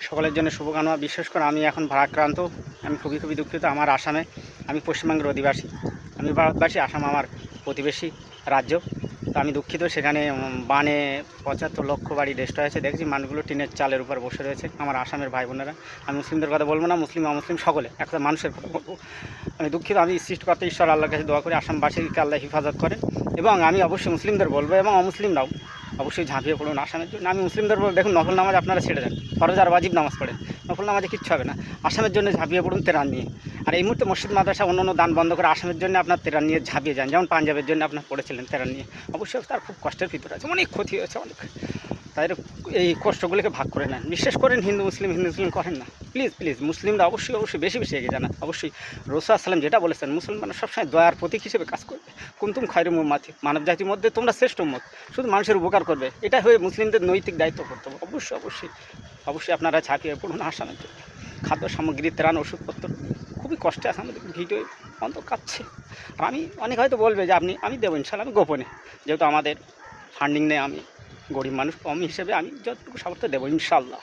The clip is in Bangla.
সকলের জন্য শুভকামনা। বিশেষ করে আমি এখন ভারাক্রান্ত, আমি খুবই দুঃখিত। আমার আসামে, আমি পশ্চিমবঙ্গের অধিবাসী, আমি ভারতবাসী, আসাম আমার প্রতিবেশী রাজ্য। তো আমি দুঃখিত, সেখানে বানে ৭৫ লক্ষ বাড়ি ডেস্ট্রয় হয়েছে। দেখছি মানুষগুলো টিনের চালের উপর বসে রয়েছে, আমার আসামের ভাই বোনেরা। আমি মুসলিমদের কথা বলবো না, মুসলিম অমুসলিম সকলে একটা মানুষের কথা বলবো। আমি দুঃখিত। আমি সৃষ্টিকর্তা ঈশ্বর আল্লাহর কাছে দোয়া করি আসামবাসীকে আল্লাহ হেফাজত করেন। এবং আমি অবশ্যই মুসলিমদের বলবো এবং অমুসলিমরাও অবশ্যই ঝাঁপিয়ে পড়ুন আসামের জন্য। আমি মুসলিমদের বলবো, দেখুন নফল নামাজ আপনারা ছেড়ে দেন, ফরজ আর ওয়াজিব নামাজ পড়েন, নফল নামাজে কিচ্ছু হবে না। আসামের জন্য ঝাঁপিয়ে পড়ুন তেরান নিয়ে। আর এই মুহূর্তে মসজিদ মাদ্রাসা অন্য দান বন্ধ করে আসামের জন্য আপনার তেরান নিয়ে ঝাঁপিয়ে যান, যেমন পাঞ্জাবের জন্য আপনার পড়েছিলেন তেরান নিয়ে। অবশ্যই তার খুব কষ্টের ভিতরে আছে, অনেক ক্ষতি হয়েছে অনেক। তাদের এই কষ্টগুলোকে ভাগ করে নেন। বিশ্বাস করেন হিন্দু মুসলিম করেন না, প্লিজ মুসলিমরা অবশ্যই বেশি এগিয়ে জানা। অবশ্যই রাসূল সাল্লাল্লাহু যেটা বলেছেন, মুসলমানরা সবসময় দয়ার প্রতীক হিসেবে কাজ করবে। কুনতুম খায়রুম উম্মাতি, মানব জাতির মধ্যে তোমরা শ্রেষ্ঠ উম্মত, শুধু মানুষের উপকার করবে, এটা হয়ে মুসলিমদের নৈতিক দায়িত্ব কর্তব্য। অবশ্যই আপনারা ঝাঁপিয়ে পড়ুন আসামের জন্য। খাদ্য সামগ্রী, ত্রাণ, ওষুধপত্র খুবই কষ্টে আছে আমাদের। ভিডিও অন্তর কাঁপছে। আর আমি অনেক হয়তো বলবে যে আমি দেবো ইনশাল্লাহ, আমি গোপনে, যেহেতু আমাদের ফান্ডিং নেই, আমি গরিব মানুষ কম হিসেবে আমি যতটুকু সামর্থ্য দেবো ইনশাল্লাহ।